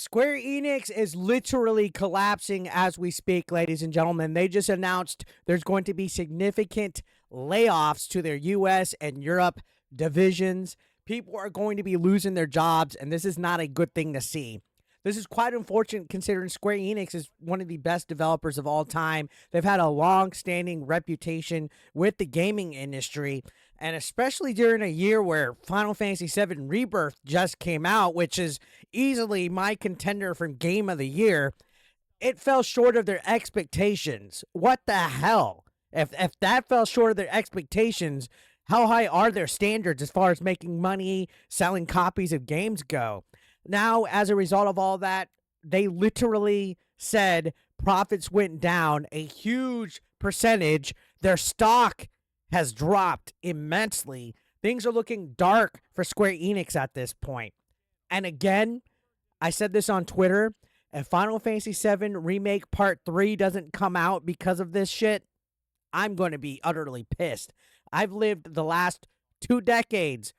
Square Enix is literally collapsing as we speak, ladies and gentlemen. They just announced there's going to be significant layoffs to their US and Europe divisions. People are going to be losing their jobs, and this is not a good thing to see. This is quite unfortunate considering Square Enix is one of the best developers of all time. They've had a long-standing reputation with the gaming industry, and especially during a year where Final Fantasy VII Rebirth just came out, which is easily my contender for Game of the Year, it fell short of their expectations. What the hell? If that fell short of their expectations, how high are their standards as far as making money, selling copies of games go? Now, as a result of all that, they literally said profits went down a huge percentage. Their stock has dropped immensely. Things are looking dark for Square Enix at this point. And again, I said this on Twitter, if Final Fantasy VII Remake Part 3 doesn't come out because of this shit, I'm going to be utterly pissed. I've lived the last 2 decades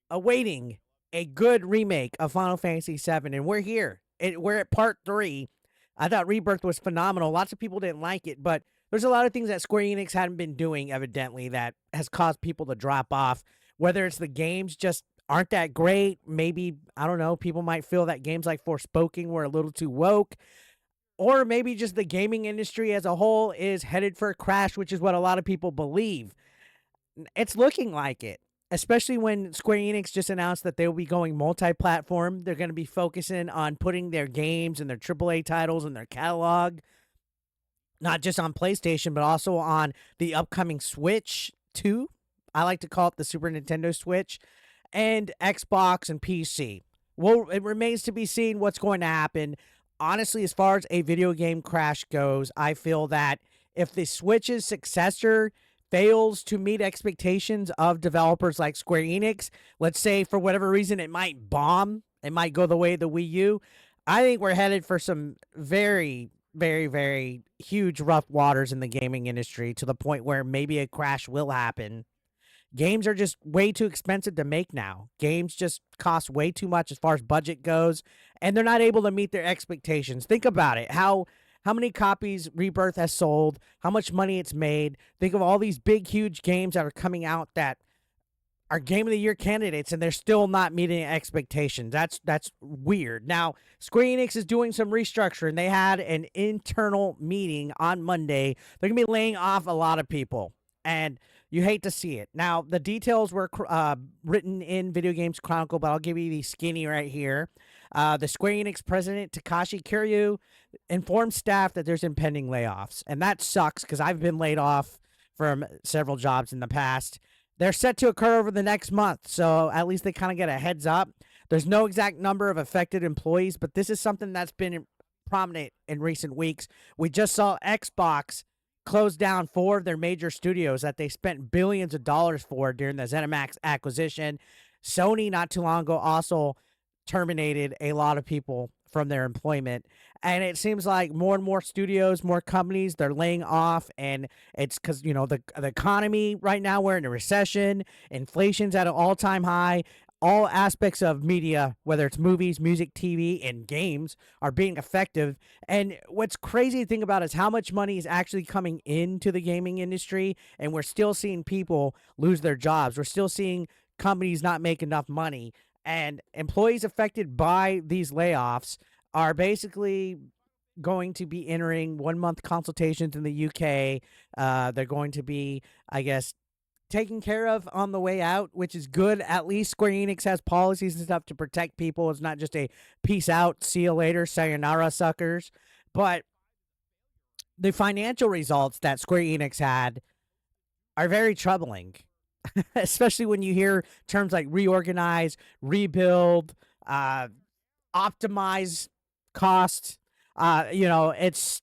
awaiting a good remake of Final Fantasy VII, and we're here. We're at Part 3. I thought Rebirth was phenomenal. Lots of people didn't like it, but there's a lot of things that Square Enix hadn't been doing, evidently, that has caused people to drop off. Whether it's the games just aren't that great, maybe, I don't know, people might feel that games like Forspoken were a little too woke, or maybe just the gaming industry as a whole is headed for a crash, which is what a lot of people believe. It's looking like it. Especially when Square Enix just announced that they will be going multi-platform. They're going to be focusing on putting their games and their AAA titles in their catalog, not just on PlayStation, but also on the upcoming Switch 2. I like to call it the Super Nintendo Switch, and Xbox and PC. Well, it remains to be seen what's going to happen. Honestly, as far as a video game crash goes, I feel that if the Switch's successor fails to meet expectations of developers like Square Enix, let's say for whatever reason it might bomb, it might go the way of the Wii U, I think we're headed for some very, very, very huge rough waters in the gaming industry to the point where maybe a crash will happen. Games are just way too expensive to make now. Games just cost way too much as far as budget goes, and they're not able to meet their expectations. Think about it. How many copies Rebirth has sold, how much money it's made. Think of all these big, huge games that are coming out that are Game of the Year candidates, and they're still not meeting expectations. That's weird. Now, Square Enix is doing some restructuring. They had an internal meeting on Monday. They're going to be laying off a lot of people, and you hate to see it. Now, the details were written in Video Games Chronicle, but I'll give you the skinny right here. The Square Enix president, Takashi Kiryu, informed staff that there's impending layoffs. And that sucks because I've been laid off from several jobs in the past. They're set to occur over the next month, so at least they kind of get a heads up. There's no exact number of affected employees, but this is something that's been prominent in recent weeks. We just saw Xbox close down 4 of their major studios that they spent billions of dollars for during the ZeniMax acquisition. Sony, not too long ago, also terminated a lot of people from their employment, and it seems like more and more studios, more companies, they're laying off, and it's because, you know, the economy right now, we're in a recession, inflation's at an all-time high, all aspects of media, whether it's movies, music, TV, and games, are being effective. And what's crazy to think about is how much money is actually coming into the gaming industry, and we're still seeing people lose their jobs. We're still seeing companies not make enough money. And employees affected by these layoffs are basically going to be entering 1-month consultations in the UK. They're going to be, I guess, taken care of on the way out, which is good. At least Square Enix has policies and stuff to protect people. It's not just a peace out, see you later, sayonara suckers. But the financial results that Square Enix had are very troubling. Especially when you hear terms like reorganize, rebuild, optimize cost. It's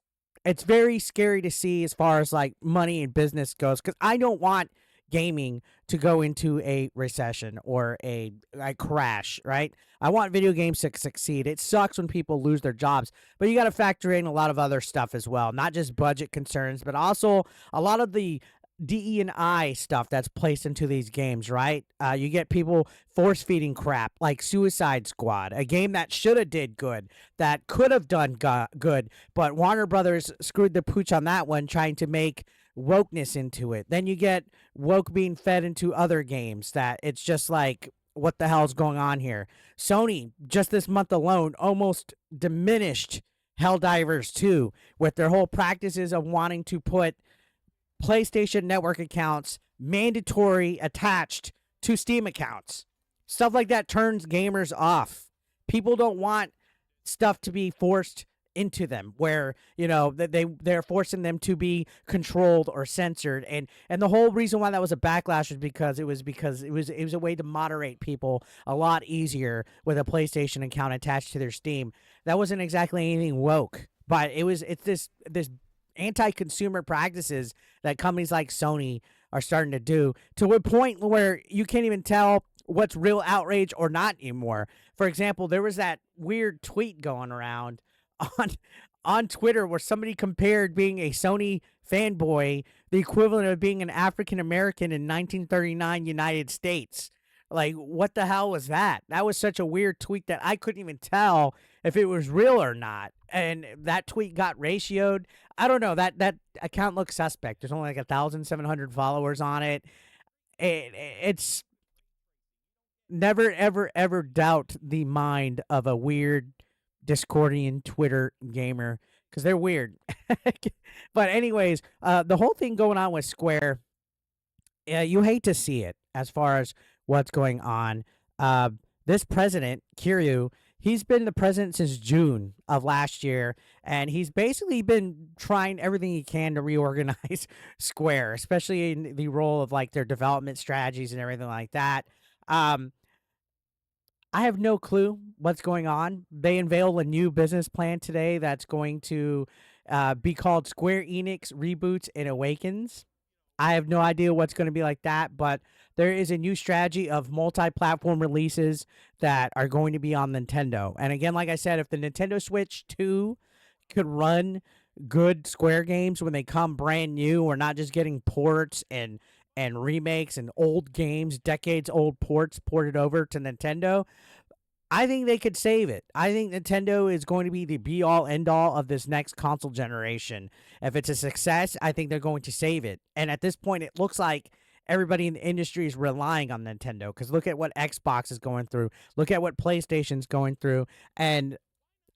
very scary to see as far as like money and business goes, because I don't want gaming to go into a recession or a crash, right? I want video games to succeed. It sucks when people lose their jobs, but you got to factor in a lot of other stuff as well, not just budget concerns, but also a lot of the DE&I stuff that's placed into these games, right? You get people force feeding crap like Suicide Squad, a game that should have did good, that could have done good, but Warner Brothers screwed the pooch on that one, trying to make wokeness into it. Then you get woke being fed into other games that it's just like, what the hell's going on here? Sony, just this month alone, almost diminished Helldivers 2 with their whole practices of wanting to put PlayStation Network accounts mandatory attached to Steam accounts. Stuff like that turns gamers off. People don't want stuff to be forced into them where they're forcing them to be controlled or censored, and the whole reason why that was a backlash was because it was a way to moderate people a lot easier with a PlayStation account attached to their Steam. That wasn't exactly anything woke, but it's this anti-consumer practices that companies like Sony are starting to do, to a point where you can't even tell what's real outrage or not anymore. For example, there was that weird tweet going around on Twitter where somebody compared being a Sony fanboy the equivalent of being an African American in 1939 United States. Like, what the hell was that? That was such a weird tweet that I couldn't even tell if it was real or not. And that tweet got ratioed. I don't know. That account looks suspect. There's only like 1,700 followers on it. It's never, ever, ever doubt the mind of a weird Discordian Twitter gamer, because they're weird. But anyways, the whole thing going on with Square, you hate to see it as far as what's going on. This president, Kiryu, he's been the president since June of last year, and he's basically been trying everything he can to reorganize Square, especially in the role of like their development strategies and everything like that. I have no clue what's going on. They unveiled a new business plan today that's going to be called Square Enix Reboots and Awakens. I have no idea what's going to be like that, but there is a new strategy of multi-platform releases that are going to be on Nintendo. And again, like I said, if the Nintendo Switch 2 could run good Square games when they come brand new, or not just getting ports and remakes and old games, decades old ports ported over to Nintendo, I think they could save it. I think Nintendo is going to be the be all end all of this next console generation. If it's a success, I think they're going to save it. And at this point, it looks like everybody in the industry is relying on Nintendo, because look at what Xbox is going through. Look at what PlayStation's going through. And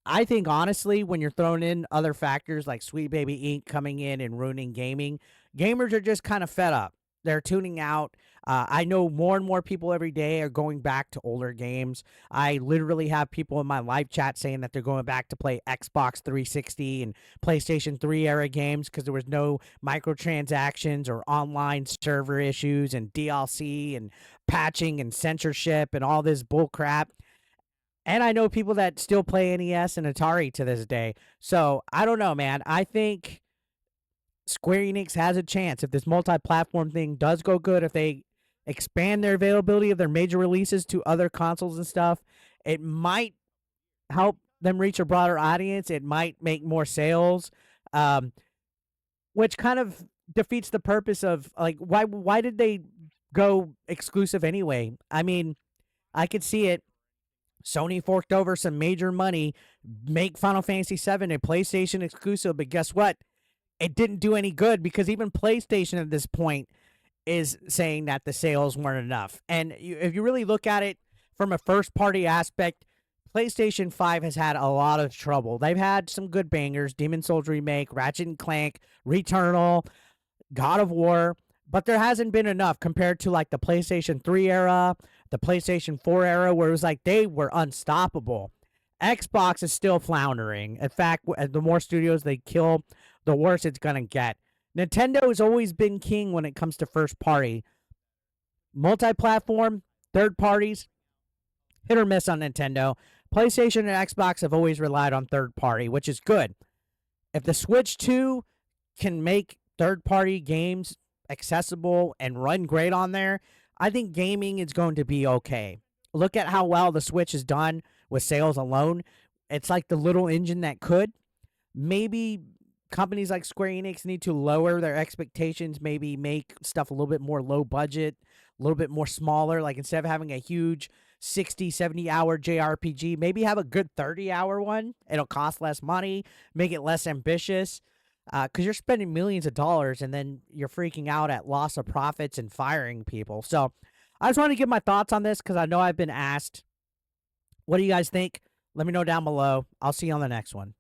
I think, honestly, when you're throwing in other factors like Sweet Baby Inc. coming in and ruining gaming, gamers are just kind of fed up. They're tuning out. I know more and more people every day are going back to older games. I literally have people in my live chat saying that they're going back to play Xbox 360 and PlayStation 3 era games because there was no microtransactions or online server issues and DLC and patching and censorship and all this bull crap. And I know people that still play NES and Atari to this day. So I don't know, man. I think Square Enix has a chance if this multi-platform thing does go good, if they expand their availability of their major releases to other consoles and stuff. It might help them reach a broader audience. It might make more sales, which kind of defeats the purpose of, like, why did they go exclusive anyway? I mean, I could see it. Sony forked over some major money, make Final Fantasy VII a PlayStation exclusive, but guess what? It didn't do any good, because even PlayStation at this point is saying that the sales weren't enough. And if you really look at it from a first-party aspect, PlayStation 5 has had a lot of trouble. They've had some good bangers: Demon's Souls Remake, Ratchet and Clank, Returnal, God of War, but there hasn't been enough compared to like the PlayStation 3 era, the PlayStation 4 era, where it was like they were unstoppable. Xbox is still floundering. In fact, the more studios they kill, the worse it's going to get. Nintendo has always been king when it comes to first party. Multi-platform, third parties, hit or miss on Nintendo. PlayStation and Xbox have always relied on third party, which is good. If the Switch 2 can make third party games accessible and run great on there, I think gaming is going to be okay. Look at how well the Switch has done with sales alone. It's like the little engine that could. Maybe companies like Square Enix need to lower their expectations, maybe make stuff a little bit more low budget, a little bit more smaller. Like instead of having a huge 60, 70-hour JRPG, maybe have a good 30-hour one. It'll cost less money, make it less ambitious. Because you're spending millions of dollars and then you're freaking out at loss of profits and firing people. So I just want to give my thoughts on this because I know I've been asked. What do you guys think? Let me know down below. I'll see you on the next one.